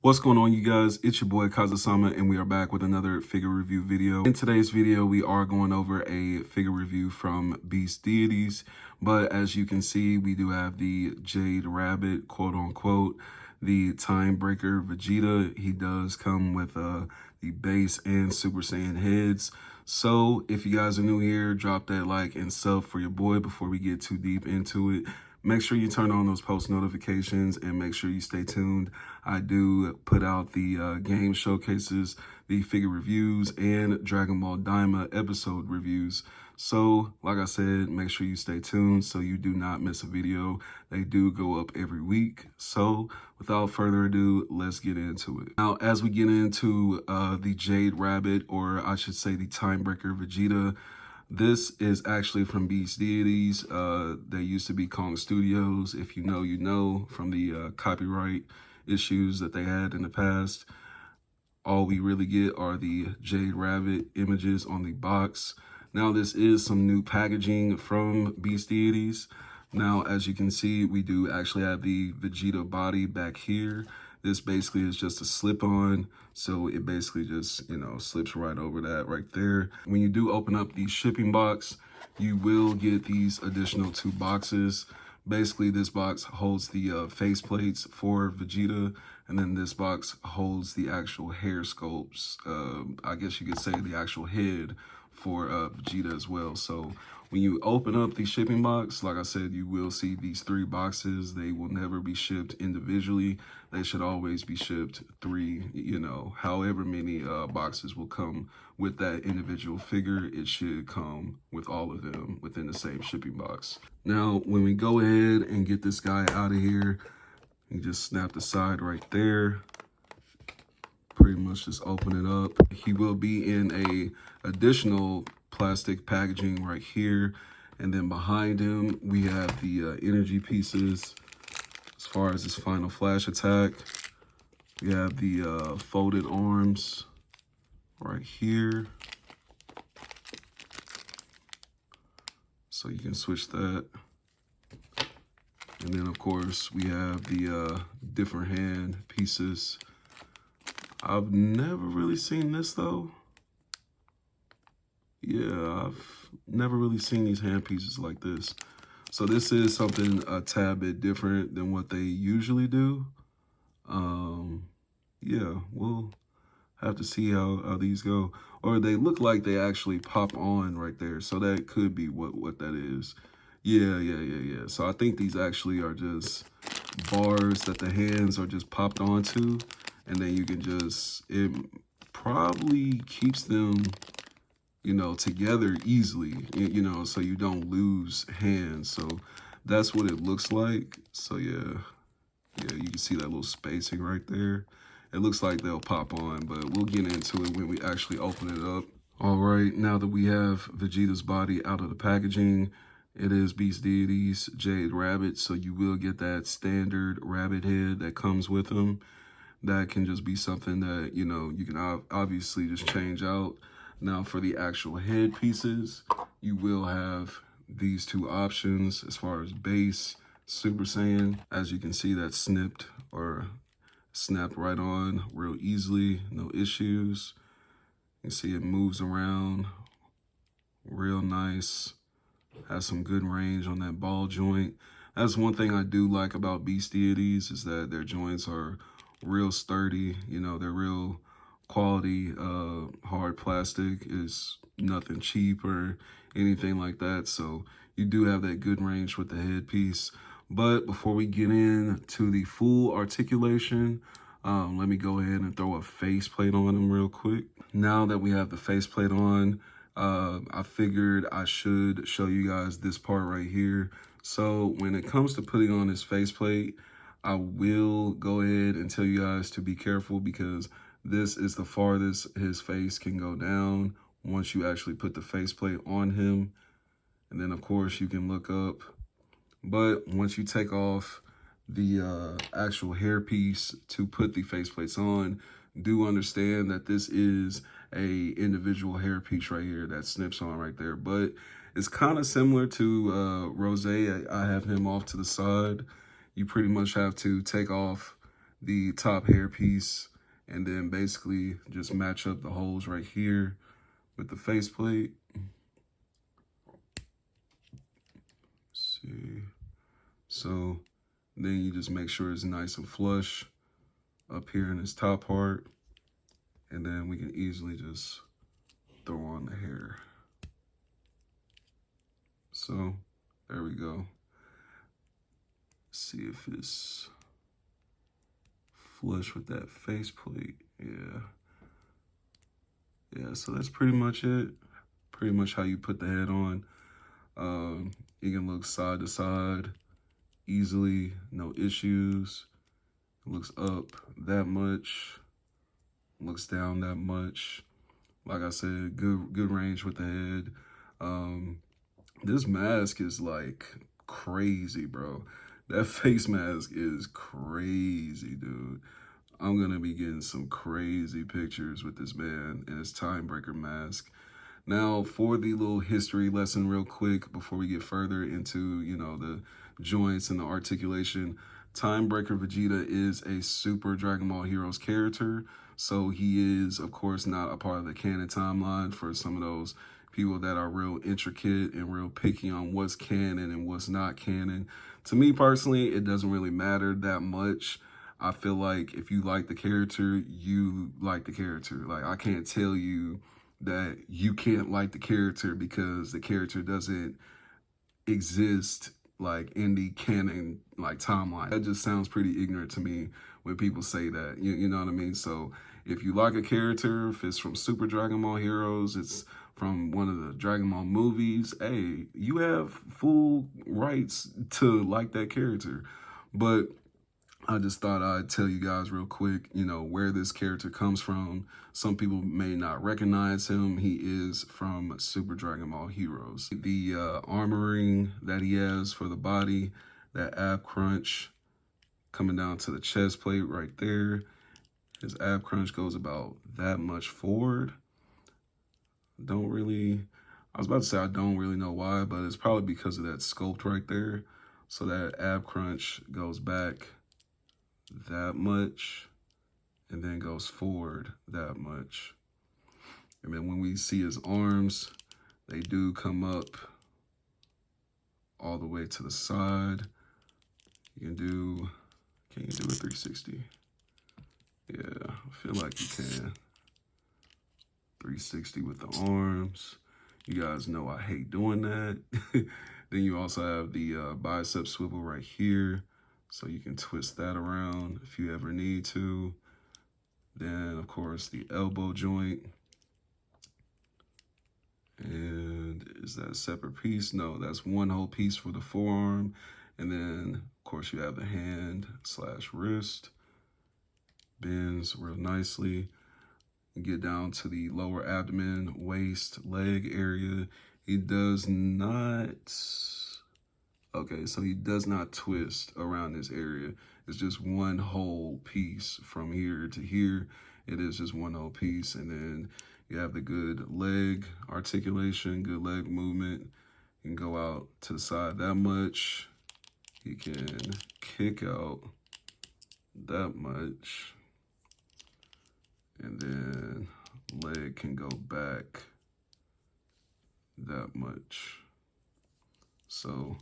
What's going on, you guys? It's your boy Kaiza-Sama, and we are back with another figure review video. In today's video, we are going over a figure review from Beast Deities, but as you can see, we do have the Jade Rabbit, quote unquote, the Time Breaker Vegeta. He does come with the base and Super Saiyan heads. So if you guys are new here, drop that like and sub for your boy before we get too deep into it. Make sure you turn on those post notifications and make sure you stay tuned. I do put out the game showcases, the figure reviews, and Dragon Ball Daima episode reviews. So, like I said, make sure you stay tuned so you do not miss a video. They do go up every week. So, without further ado, let's get into it. Now, as we get into the Jade Rabbit, or I should say the Time Breaker Vegeta, this is actually from Beast Deities. They used to be Kong Studios. If you know, you know, from the copyright issues that they had in the past. All we really get are the Jade Rabbit images on the box. Now, this is some new packaging from Beast Deities. Now, as you can see, we do actually have the Vegeta body back here. This basically is just a slip-on, so it basically just, slips right over that right there. When you do open up the shipping box, you will get these additional 2 boxes. Basically, this box holds the face plates for Vegeta, and then this box holds the actual hair sculpts. I guess you could say the actual head for Vegeta as well. So when you open up the shipping box, like I said, you will see these 3 boxes. They will never be shipped individually. They should always be shipped 3, however many boxes will come with that individual figure. It should come with all of them within the same shipping box. Now, when we go ahead and get this guy out of here, you just snap the side right there. Pretty much just open it up. He will be in a additional plastic packaging right here, and then behind him we have the energy pieces. As far as his final flash attack, we have the folded arms right here, so you can switch that. And then of course we have the different hand pieces. I've never really seen this though. Yeah, I've never really seen these hand pieces like this. So this is something a tad bit different than what they usually do. Yeah, we'll have to see how these go. Or they look like they actually pop on right there. So that could be what that is. Yeah. So I think these actually are just bars that the hands are just popped onto. And then you can just, it probably keeps them, together easily, so you don't lose hands. So that's what it looks like. So yeah, you can see that little spacing right there. It looks like they'll pop on, but we'll get into it when we actually open it up. All right, now that we have Vegeta's body out of the packaging, it is Beast Deities Jade Rabbit, so you will get that standard rabbit head that comes with them. That can just be something that, you can obviously just change out. Now, for the actual head pieces, you will have these 2 options as far as base, Super Saiyan. As you can see, that's snipped or snapped right on real easily, no issues. You can see it moves around real nice. Has some good range on that ball joint. That's one thing I do like about Beast Deities, is that their joints are real sturdy. They're real quality. Hard plastic is nothing cheap or anything like that. So you do have that good range with the headpiece. But before we get into the full articulation, let me go ahead and throw a faceplate on him real quick. Now that we have the faceplate on, I figured I should show you guys this part right here. So when it comes to putting on his faceplate, I will go ahead and tell you guys to be careful, because this is the farthest his face can go down once you actually put the faceplate on him. And then of course you can look up. But once you take off the actual hairpiece to put the faceplates on, do understand that this is a individual hairpiece right here that snips on right there. But it's kind of similar to Rose. I have him off to the side. You pretty much have to take off the top hair piece, and then basically just match up the holes right here with the faceplate. See, so then you just make sure it's nice and flush up here in this top part, and then we can easily just throw on the hair. So there we go. See if it's flush with that faceplate. Yeah, so that's pretty much it. Pretty much how you put the head on. You can look side to side easily, no issues. It looks up that much, looks down that much. Like I said, good range with the head. This mask is like crazy, bro. That face mask is crazy, dude. I'm gonna be getting some crazy pictures with this man and his time breaker mask. Now, for the little history lesson real quick before we get further into, you know, the joints and the articulation, Time Breaker Vegeta is a Super Dragon Ball Heroes character. So he is, of course, not a part of the canon timeline for some of those people that are real intricate and real picky on what's canon and what's not canon. To me personally, it doesn't really matter that much. I feel like if you like the character, you like the character. Like, I can't tell you that you can't like the character because the character doesn't exist like in the canon like timeline. That just sounds pretty ignorant to me when people say that. You know what I mean? So if you like a character, if it's from Super Dragon Ball Heroes, it's from one of the Dragon Ball movies, hey, you have full rights to like that character. But I just thought I'd tell you guys real quick, you know, where this character comes from. Some people may not recognize him. He is from Super Dragon Ball Heroes. The armoring that he has for the body, that ab crunch coming down to the chest plate right there. His ab crunch goes about that much forward. I was about to say I don't really know why, but it's probably because of that sculpt right there. So that ab crunch goes back that much and then goes forward that much. And then when we see his arms, they do come up all the way to the side. Can you do a 360? Yeah, I feel like you can. 360 with the arms. You guys know I hate doing that. Then you also have the bicep swivel right here. So you can twist that around if you ever need to. Then, of course, the elbow joint. And is that a separate piece? No, that's one whole piece for the forearm. And then, of course, you have the hand / wrist. Bends real nicely. You get down to the lower abdomen, waist, leg area. He does not... Okay, so he does not twist around this area. It's just one whole piece from here to here. It is just one whole piece. And then you have the good leg articulation, good leg movement. You can go out to the side that much. You can kick out that much. And then leg can go back that much. So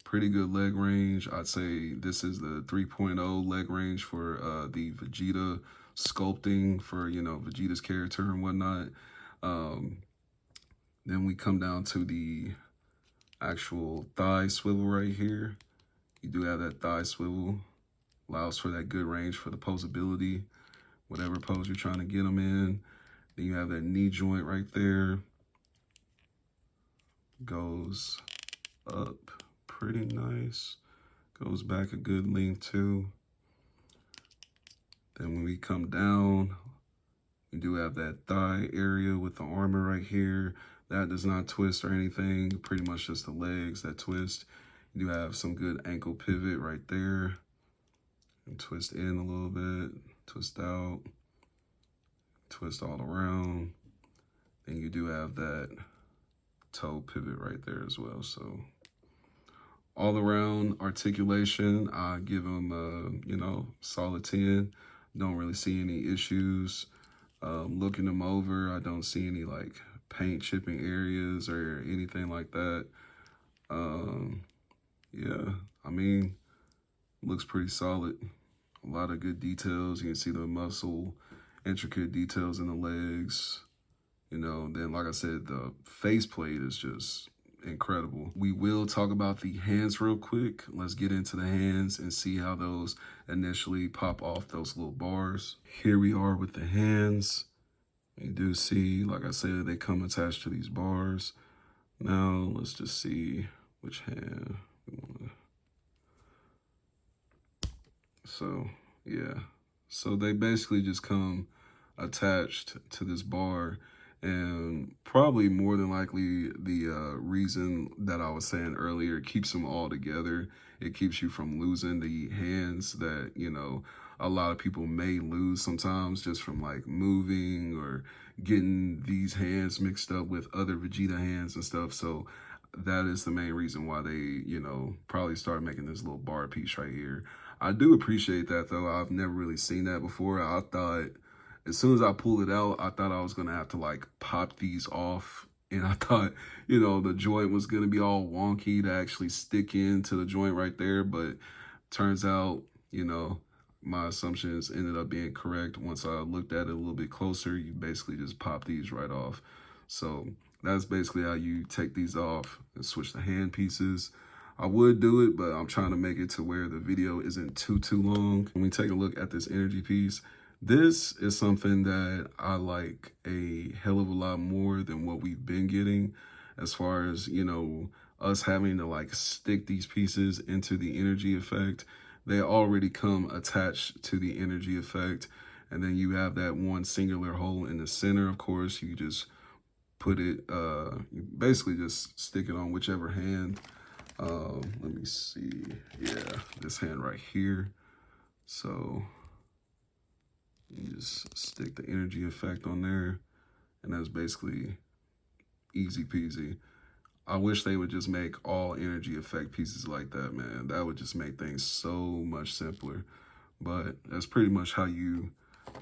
pretty good leg range. I'd say this is the 3.0 leg range for the Vegeta sculpting for, you know, Vegeta's character and whatnot. Then we come down to the actual thigh swivel right here. You do have that thigh swivel. Allows for that good range for the posability, whatever pose you're trying to get them in. Then you have that knee joint right there. Goes up pretty nice. Goes back a good length too. Then when we come down, we do have that thigh area with the armor right here. That does not twist or anything. Pretty much just the legs that twist. You do have some good ankle pivot right there. And twist in a little bit, twist out, twist all around. Then you do have that toe pivot right there as well. So All around articulation, I give him solid 10. Don't really see any issues. Looking them over, I don't see any like paint chipping areas or anything like that. Yeah, I mean, looks pretty solid. A lot of good details. You can see the muscle, intricate details in the legs. Then like I said, the faceplate is just incredible. We will talk about the hands real quick. Let's get into the hands and see how those initially pop off those little bars. Here we are with the hands. You do see, like I said, they come attached to these bars. Now let's just see which hand we want to. So yeah, so they basically just come attached to this bar, and probably more than likely the reason that I was saying earlier, it keeps them all together. It keeps you from losing the hands that a lot of people may lose sometimes just from like moving or getting these hands mixed up with other Vegeta hands and stuff. So that is the main reason why they probably started making this little bar piece right here. I do appreciate that though. I've never really seen that before. I thought as soon as I pulled it out, I thought I was going to have to like pop these off. And I thought, the joint was going to be all wonky to actually stick into the joint right there. But turns out, my assumptions ended up being correct. Once I looked at it a little bit closer, you basically just pop these right off. So that's basically how you take these off and switch the hand pieces. I would do it, but I'm trying to make it to where the video isn't too long. When we take a look at this energy piece, this is something that I like a hell of a lot more than what we've been getting, as far as, us having to like stick these pieces into the energy effect. They already come attached to the energy effect. And then you have that one singular hole in the center. Of course, you just put it, you basically just stick it on whichever hand. Let me see. Yeah, this hand right here. So you just stick the energy effect on there, and that's basically easy peasy. I wish they would just make all energy effect pieces like that, man. That would just make things so much simpler. But that's pretty much how you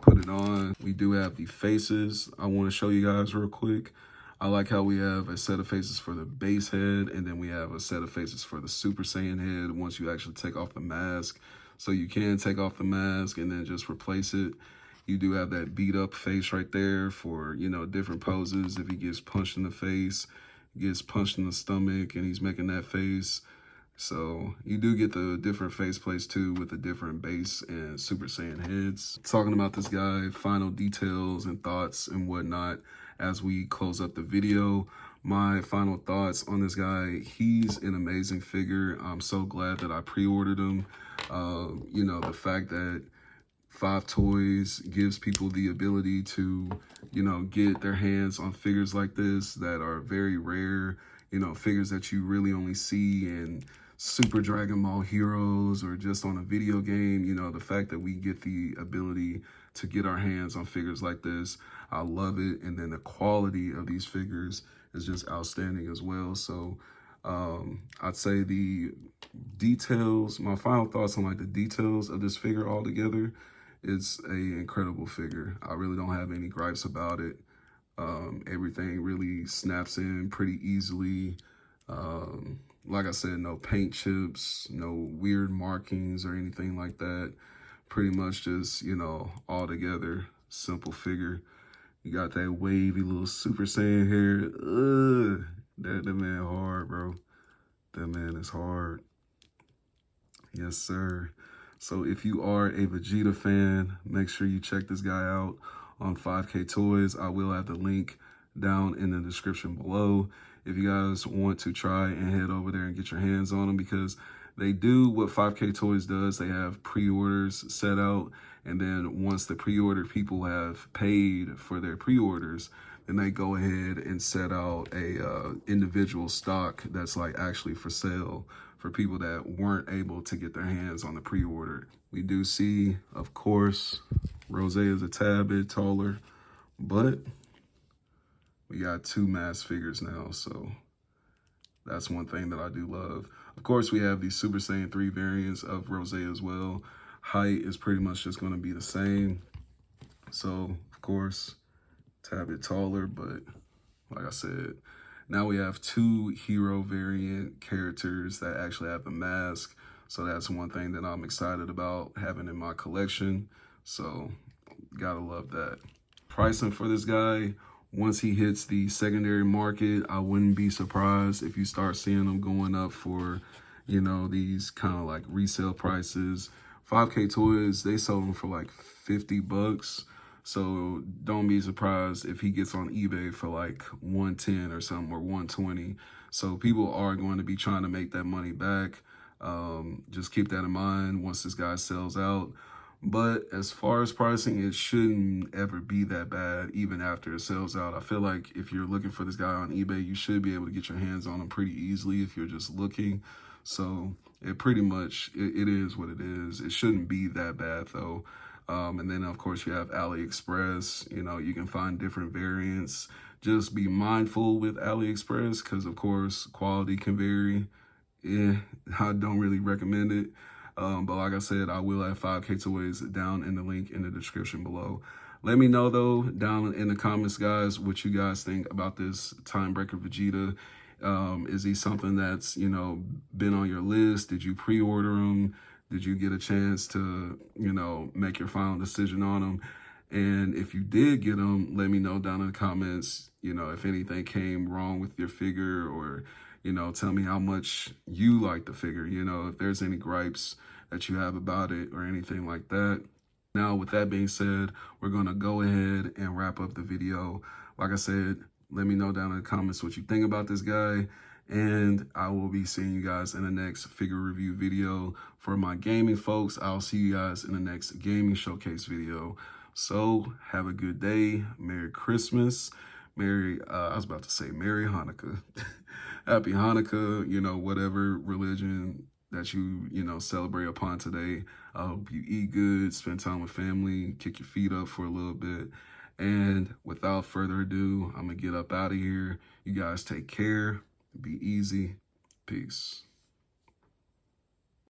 put it on. We do have the faces I want to show you guys real quick. I like how we have a set of faces for the base head, and then we have a set of faces for the Super Saiyan head once you actually take off the mask. So you can take off the mask and then just replace it. You do have that beat up face right there for, different poses. If he gets punched in the face, gets punched in the stomach, and he's making that face. So you do get the different face plates too with the different base and Super Saiyan heads. Talking about this guy, final details and thoughts and whatnot as we close up the video. My final thoughts on this guy, he's an amazing figure. I'm so glad that I pre-ordered him. The fact that 5 Toys gives people the ability to, get their hands on figures like this that are very rare, figures that you really only see in Super Dragon Ball Heroes or just on a video game. The fact that we get the ability to get our hands on figures like this, I love it. And then the quality of these figures is just outstanding as well. So I'd say the details, my final thoughts on like the details of this figure altogether, it's a incredible figure. I really don't have any gripes about it. Everything really snaps in pretty easily. Like I said, no paint chips, no weird markings or anything like that. Pretty much just, all together, simple figure. You got that wavy little Super Saiyan hair. That man hard, bro. That man is hard. Yes, sir. So if you are a Vegeta fan, make sure you check this guy out on 5K Toys. I will have the link down in the description below if you guys want to try and head over there and get your hands on them, because they do what 5K Toys does. They have pre-orders set out, and then once the pre-order people have paid for their pre-orders, then they go ahead and set out a individual stock that's like actually for sale for people that weren't able to get their hands on the pre-order. We do see, of course, Rose is a tad bit taller, but we got 2 mass figures now, so that's one thing that I do love. Of course, we have the Super Saiyan 3 variants of Rose as well. Height is pretty much just going to be the same. So, of course, tad bit taller, but like I said, now we have 2 hero variant characters that actually have the mask. So that's one thing that I'm excited about having in my collection. So gotta love that. Pricing for this guy, once he hits the secondary market, I wouldn't be surprised if you start seeing them going up for, you know, these kind of like resale prices. 5K Toys, they sold them for like 50 bucks. So don't be surprised if he gets on eBay for like 110 or something, or 120. So people are going to be trying to make that money back. Just keep that in mind once this guy sells out. But as far as pricing, it shouldn't ever be that bad, even after it sells out. I feel like if you're looking for this guy on eBay, you should be able to get your hands on him pretty easily if you're just looking. So it pretty much, it is what it is. It shouldn't be that bad though. And then of course you have AliExpress. You know, you can find different variants. Just be mindful with AliExpress because of course quality can vary. Yeah, I don't really recommend it. But like I said, I will have 5K Toys down in the link in the description below. Let me know, though, down in the comments, guys, what you guys think about this Time Breaker Vegeta. Is he something that's, you know, been on your list? Did you pre-order him? Did you get a chance to, you know, make your final decision on him? And if you did get him, let me know down in the comments, you know, if anything came wrong with your figure, or, you know, tell me how much you like the figure, you know, if there's any gripes that you have about it or anything like that. Now, with that being said, we're going to go ahead and wrap up the video. Like I said, let me know down in the comments what you think about this guy. And I will be seeing you guys in the next figure review video. For my gaming folks, I'll see you guys in the next gaming showcase video. So have a good day. Merry Christmas. I was about to say Merry Hanukkah. Happy Hanukkah, you know, whatever religion that you know, celebrate upon today. I hope you eat good, spend time with family, kick your feet up for a little bit. And without further ado, I'm going to get up out of here. You guys take care. Be easy. Peace.